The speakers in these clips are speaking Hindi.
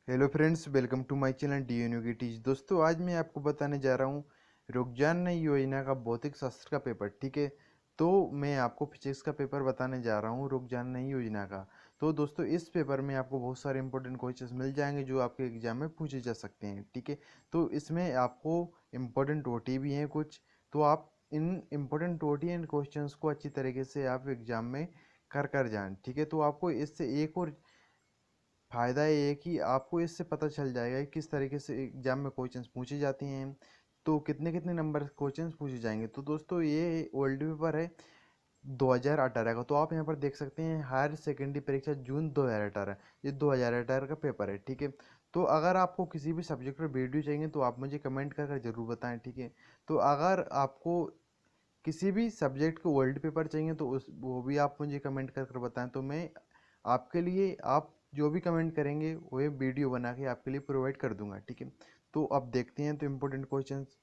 Hello friends, welcome to my channel D की टीच। दोस्तों, आज मैं आपको बताने जा रहा हूँ रुकजान नई योजना का भौतिक शास्त्र का पेपर। ठीक है, तो मैं आपको फिजिक्स का पेपर बताने जा रहा हूँ रुकजान नई योजना का। तो दोस्तों, इस पेपर में आपको बहुत सारे इंपॉर्टेंट क्वेश्चंस मिल जाएंगे जो आपके एग्जाम में पूछे जा सकते हैं। ठीक है, तो इसमें आपको इम्पोर्टेंट ओटी भी हैं कुछ, तो आप इन इम्पोर्टेंट ओटी एंड क्वेश्चंस को अच्छी तरीके से आप एग्जाम में कर कर जाएं। ठीक है, तो आपको इससे एक और फ़ायदा ये है कि आपको इससे पता चल जाएगा कि किस तरीके से एग्जाम में क्वेश्चंस पूछे जाते हैं, तो कितने कितने नंबर क्वेश्चंस पूछे जाएंगे। तो दोस्तों, ये ओल्ड पेपर है 2018 का। तो आप यहाँ पर देख सकते हैं हायर सेकेंडरी परीक्षा जून 2018, ये 2018 का पेपर है। ठीक है, तो अगर आपको किसी भी सब्जेक्ट पर वीडियो चाहिए तो आप मुझे कमेंट कर कर जरूर बताएं। ठीक है, तो अगर आपको किसी भी सब्जेक्ट को वर्ल्ड पेपर चाहिए तो उस वो भी आप मुझे कमेंट कर कर बताएं, तो मैं आपके लिए, आप जो भी कमेंट करेंगे वो ये वीडियो बना के आपके लिए प्रोवाइड कर दूंगा। ठीक है, तो अब देखते हैं तो इम्पोर्टेंट क्वेश्चंस।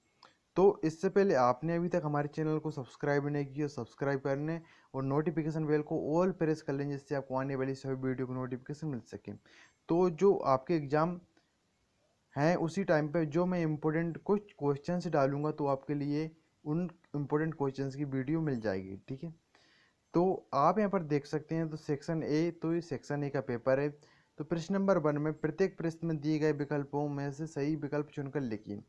तो इससे पहले आपने अभी तक हमारे चैनल को सब्सक्राइब नहीं किया, सब्सक्राइब करने और नोटिफिकेशन बेल को ऑल प्रेस कर लें, जिससे आपको आने वाली सभी वीडियो की नोटिफिकेशन मिल सके। तो जो आपके एग्ज़ाम हैं उसी टाइम पे जो मैं इम्पोर्टेंट कुछ क्वेश्चंस डालूंगा तो आपके लिए उन इम्पोर्टेंट क्वेश्चंस की वीडियो मिल जाएगी। ठीक है, तो आप यहाँ पर देख सकते हैं, तो सेक्शन ए, तो ये सेक्शन ए का पेपर है। तो प्रश्न नंबर 1 में प्रत्येक प्रश्न में दिए गए विकल्पों में से सही विकल्प चुनकर लिखिए।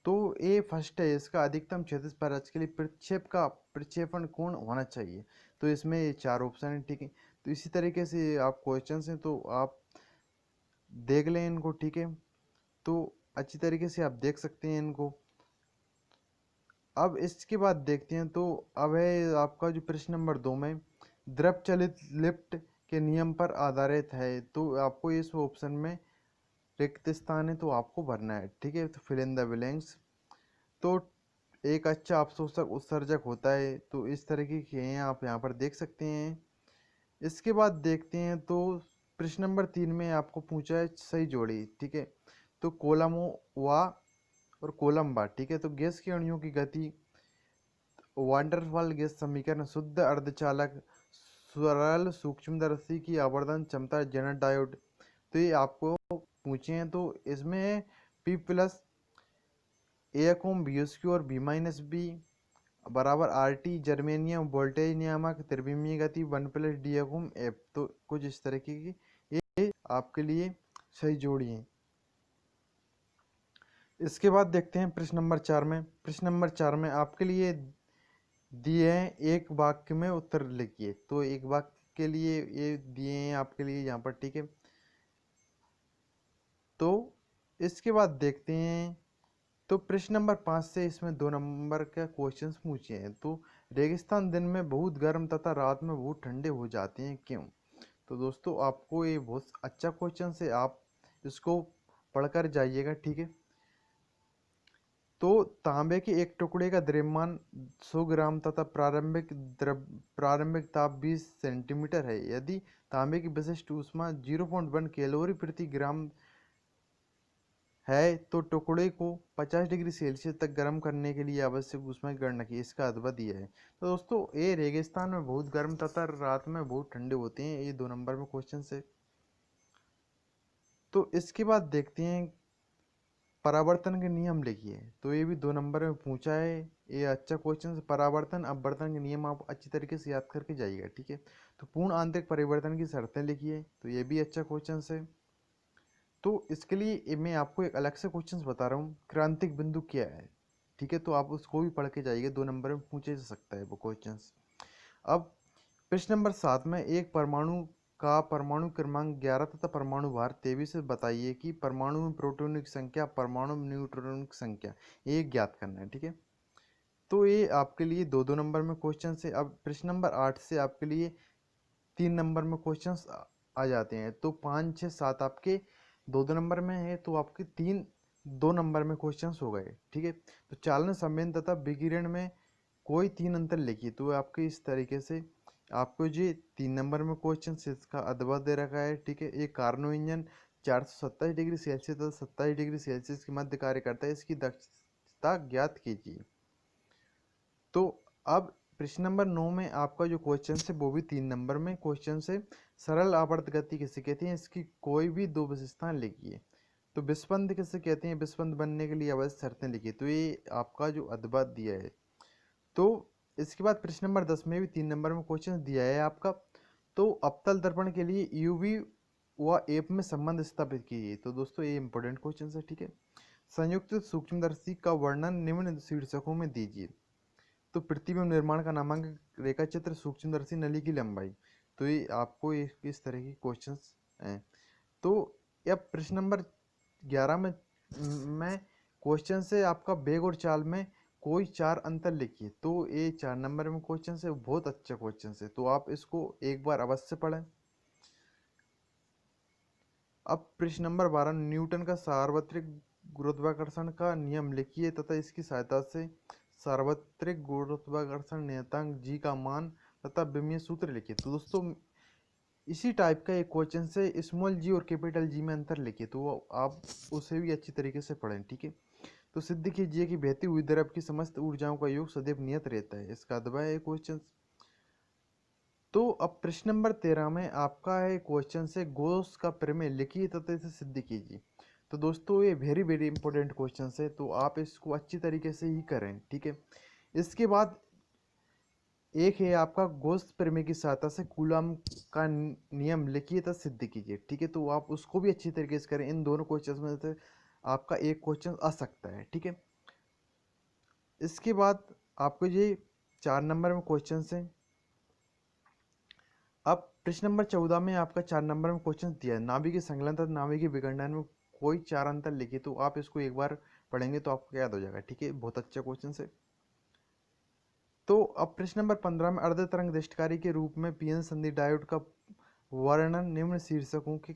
तो ए फर्स्ट है, इसका अधिकतम क्षैतिज पारच के लिए प्रक्षेपण कोण होना चाहिए। तो इसमें ये 4 ऑप्शन है। ठीक है, तो इसी तरीके से आप क्वेश्चन हैं तो आप देख लें इनको। ठीक है, तो अच्छी तरीके से आप देख सकते हैं इनको। अब इसके बाद देखते हैं, तो अब है आपका जो प्रश्न नंबर 2 में द्रव चलित लिफ्ट के नियम पर आधारित है। तो आपको इस ऑप्शन में रिक्त स्थान है तो आपको भरना है। ठीक है, तो फिल इन द ब्लैंक्स। तो एक अच्छा अवशोषक उत्सर्जक होता है, तो इस तरीके के हैं, आप यहाँ पर देख सकते हैं। इसके बाद देखते हैं, तो प्रश्न नंबर 3 में आपको पूछा है सही जोड़ी। ठीक है, तो कोलमोवा और कोलम्बा। ठीक है, तो गैस की अणुओं की गति, वांडरवाल गैस समीकरण, शुद्ध अर्धचालक, सरल सूक्ष्मदर्शी की आवर्धन क्षमता, जेनर डायोड। तो ये आपको पूछे हैं, तो इसमें P प्लस एकोम बी स्क्यू और बी माइनस बी बराबर आर टी जर्मेनियम वोल्टेज नियामक त्रिविमीय गति 1 + डी एकोम एफ। तो कुछ इस तरीके की ये आपके लिए सही जोड़ी है। इसके बाद देखते हैं प्रश्न नंबर 4 में। प्रश्न नंबर 4 में आपके लिए दिए हैं, एक वाक्य में उत्तर लिखिए। तो एक वाक्य के लिए ये दिए हैं आपके लिए यहाँ पर। ठीक है, तो इसके बाद देखते हैं, तो प्रश्न नंबर 5 से इसमें 2 नंबर का क्वेश्चंस पूछे हैं। तो रेगिस्तान दिन में बहुत गर्म तथा रात में बहुत ठंडे हो जाते हैं, क्यों? तो दोस्तों, आपको ये बहुत अच्छा क्वेश्चन है, आप इसको पढ़कर जाइएगा। ठीक है, तो तांबे के एक टुकड़े का द्रव्यमान 100 ग्राम तथा प्रारंभिक ताप 20 सेंटीमीटर है। यदि तांबे की विशिष्ट ऊष्मा 0.1 कैलोरी प्रति ग्राम है तो टुकड़े को 50 डिग्री सेल्सियस तक गर्म करने के लिए आवश्यक ऊष्मा की गणना की। इसका अथवा दिया है। तो दोस्तों, ये रेगिस्तान में बहुत गर्म तथा रात में बहुत ठंडे होते हैं, ये 2 नंबर में क्वेश्चन है। तो इसके बाद देखते हैं, परावर्तन के नियम लिखिए। तो ये भी 2 नंबर में पूछा है, ये अच्छा क्वेश्चन है। परावर्तन अपवर्तन के नियम आप अच्छी तरीके से याद करके जाइएगा। ठीक है, तो पूर्ण आंतरिक परिवर्तन की शर्तें लिखिए। तो ये भी अच्छा क्वेश्चन है। तो इसके लिए मैं आपको एक अलग से क्वेश्चन बता रहा हूँ, क्रांतिक बिंदु क्या है। ठीक है, तो आप उसको भी पढ़ के जाइए, 2 नंबर में पूछे जा सकता है वो क्वेश्चन। अब प्रश्न नंबर 7 में एक परमाणु का परमाणु क्रमांक 11 तथा परमाणु भार 23 से बताइए कि परमाणु में प्रोटॉनों की संख्या, परमाणु में न्यूट्रॉनों की संख्या, ये ज्ञात करना है। ठीक है, तो ये आपके लिए 2 नंबर में क्वेश्चन है। अब प्रश्न नंबर 8 से आपके लिए 3 नंबर में क्वेश्चंस आ जाते हैं। तो 5, 6, 7 आपके 2 नंबर में है, तो आपके 2 नंबर में क्वेश्चंस हो गए। ठीक है, तो चालन संवेदन तथा विकिरण में कोई 3 अंतर लिखिए। तो आपके इस तरीके से आपको ये 3 नंबर में क्वेश्चन इसका अथवा दे रखा है। ठीक है, एक कार्नो इंजन 427 डिग्री सेल्सियस तथा 27 डिग्री सेल्सियस के मध्य कार्य करता है, इसकी दक्षता ज्ञात कीजिए। तो अब प्रश्न नंबर 9 में आपका जो क्वेश्चन है वो भी 3 नंबर में क्वेश्चन है। सरल आवर्त गति किसे कहते हैं, इसकी कोई भी 2 विशेषताएं लिखिए। तो विषबंध किसे कहते हैं, विषबंध बनने के लिए आवश्यक शर्तें लिखिए। तो ये आपका जो अदबा दिया है। तो इसके बाद प्रश्न नंबर 10 में भी 3 नंबर में क्वेश्चन दिया है आपका। तो अवतल दर्पण के लिए यूवी व एफ में संबंध स्थापित कीजिए। तो दोस्तों ये इंपॉर्टेंट क्वेश्चन है, ठीक है। संयुक्त सूक्ष्मदर्शी का वर्णन निम्न शीर्षकों में दीजिए। तो प्रतिबिंब निर्माण का नामांकित रेखा चित्र, सूक्ष्मदर्शी नली की लंबाई। तो ये आपको इस तरह के क्वेश्चंस हैं। तो यह प्रश्न नंबर 11 में क्वेश्चन से आपका वेग और चाल में कोई 4 अंतर लिखिए। तो ये 4 नंबर में क्वेश्चन है, बहुत अच्छा क्वेश्चन है, तो आप इसको एक बार अवश्य पढ़ें। अब प्रश्न नंबर 12, न्यूटन का सार्वत्रिक गुरुत्वाकर्षण का नियम लिखिए तथा इसकी सहायता से सार्वत्रिक गुरुत्वाकर्षण नियतांक जी का मान तथा विमीय सूत्र लिखिए। तो दोस्तों इसी टाइप का एक क्वेश्चन से स्मॉल जी और कैपिटल जी में अंतर लिखिए, तो आप उसे भी अच्छी तरीके से पढ़ें, ठीक है। तो सिद्ध कीजिए कि बहती हुई द्रव की समस्त ऊर्जाओं का योग सदैव नियत रहता है। इसका अदबा है क्वेश्चन। तो अब प्रश्न नंबर 13 में आपका है क्वेश्चन से गॉस का प्रमेय लिखिए तथा इसे सिद्ध कीजिए। तो दोस्तों ये वेरी वेरी इंपॉर्टेंट क्वेश्चन है, तो आप इसको अच्छी तरीके से ही करें, ठीक है। इसके बाद एक है आपका गॉस प्रमेय की सहायता से कूलॉम का नियम लिखिए तथा सिद्ध कीजिए, ठीक है। तो आप उसको भी अच्छी तरीके से करें। इन दोनों क्वेश्चन में से आपका एक क्वेश्चन आ सकता है, ठीक है। इसके बाद आपको ये 4 नंबर में क्वेश्चन है। अब प्रश्न नंबर 14 में आपका 4 नंबर में क्वेश्चन दिया है, नाभिकीय संकलन तथा नाभिकीय विखंडन में कोई 4 अंतर लिखिए। तो आप इसको एक बार पढ़ेंगे तो आपको याद हो जाएगा, ठीक है। बहुत अच्छा क्वेश्चन है। तो अब प्रश्न नंबर 15 में अर्ध तरंग दृष्टिकारी के रूप में पीएन संधि डायोड का वर्णन निम्न शीर्षकों के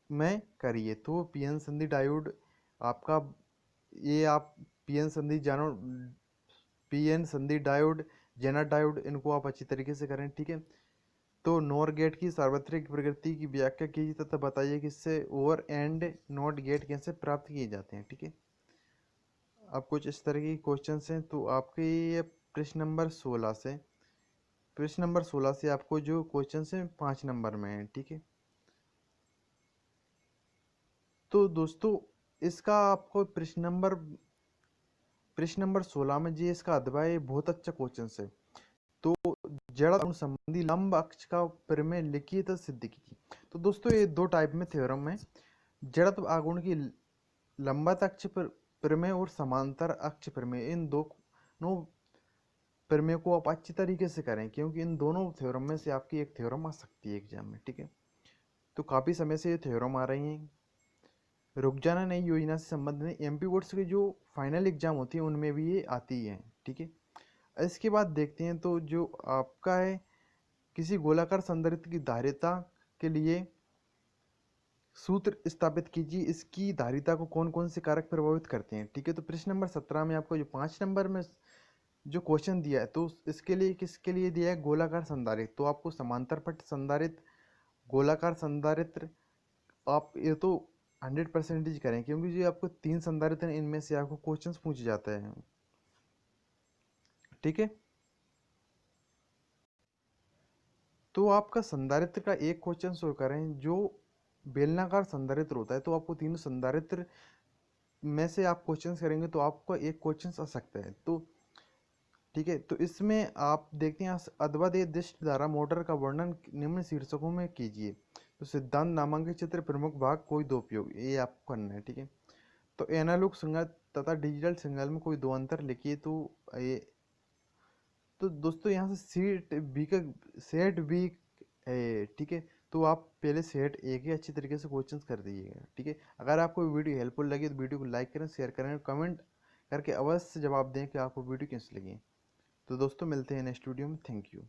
में करिए। तो पीएन संधि डायोड आपका ये आप पीएन संधि जानो, पीएन संधि डायोड, जेनर डायोड, इनको आप अच्छी तरीके से करें, ठीक है। तो नॉर गेट की सार्वत्रिक प्रकृति की व्याख्या कीजिए तथा बताइए कि इससे ओवर एंड नॉट गेट कैसे प्राप्त किए जाते हैं, ठीक है। अब कुछ इस तरह के क्वेश्चंस हैं। तो आपके ये प्रश्न नंबर 16 से आपको जो क्वेश्चंस हैं 5 नंबर में हैं, ठीक है। तो दोस्तों इसका आपको प्रश्न नंबर 16 में जी इसका अदबा है, बहुत अच्छा क्वेश्चन है। तो जड़ आघूर्ण संबंधी लंब अक्ष का प्रमेय लिखिए तो सिद्ध कीजिए। तो दोस्तों ये दो टाइप में थ्योरम है, जड़त्व आघूर्ण की लंबवत अक्ष पर प्रमेय और समांतर अक्ष प्रमेय। इन दोनों प्रमेय को आप अच्छी तरीके से करें, क्योंकि इन दोनों थ्योरम में से आपकी एक थ्योरम आ सकती है एग्जाम में, ठीक है। तो काफ़ी समय से ये थ्योरम आ रही हैं। रुक जाना नई योजना से संबंधित में एमपी बोर्ड्स की जो फाइनल एग्जाम होती है उनमें भी ये आती है, ठीक है। इसके बाद देखते हैं तो जो आपका है किसी गोलाकार संधारित्र की धारिता के लिए सूत्र स्थापित कीजिए, इसकी धारिता को कौन कौन से कारक प्रभावित करते हैं, ठीक है। तो प्रश्न नंबर 17 में आपको जो 5 नंबर में जो क्वेश्चन दिया है, तो इसके लिए किसके लिए दिया है, गोलाकार संधारित्र। तो आपको समांतर पट संधारित्र, गोलाकार संधारित्र, आप ये तो 100% करें, क्योंकि जो आपको 3 संधारित्र हैं इनमें से आपको क्वेश्चंस पूछे जाते हैं, ठीक है। तो आपका संधारित्र का एक क्वेश्चन सॉल्व करें। जो बेलनाकार संधारित्र होता है, तो आपको तीनों संधारित्र में से आप क्वेश्चंस करेंगे तो आपको एक क्वेश्चन आ सकता है, तो ठीक है। तो इसमें आप देखते हैं अथवा दिष्ट धारा मोटर का वर्णन निम्न शीर्षकों में कीजिए। तो सिद्धांत नामांकित चित्र प्रमुख भाग कोई दो उपयोग, ये आपको करना है, ठीक है। तो एनालॉग सिग्नल तथा डिजिटल सिग्नल में कोई दो अंतर लिखिए। तो ये तो दोस्तों यहाँ से सेट बी है, ठीक है। तो आप पहले सेट ए के अच्छी तरीके से क्वेश्चंस कर दीजिएगा, ठीक है। अगर आपको वीडियो हेल्पफुल लगी तो वीडियो को लाइक करें, शेयर करें, कमेंट करके अवश्य जवाब दें कि आपको वीडियो कैसी लगी। तो दोस्तों मिलते हैं नेक्स्ट वीडियो में, थैंक यू।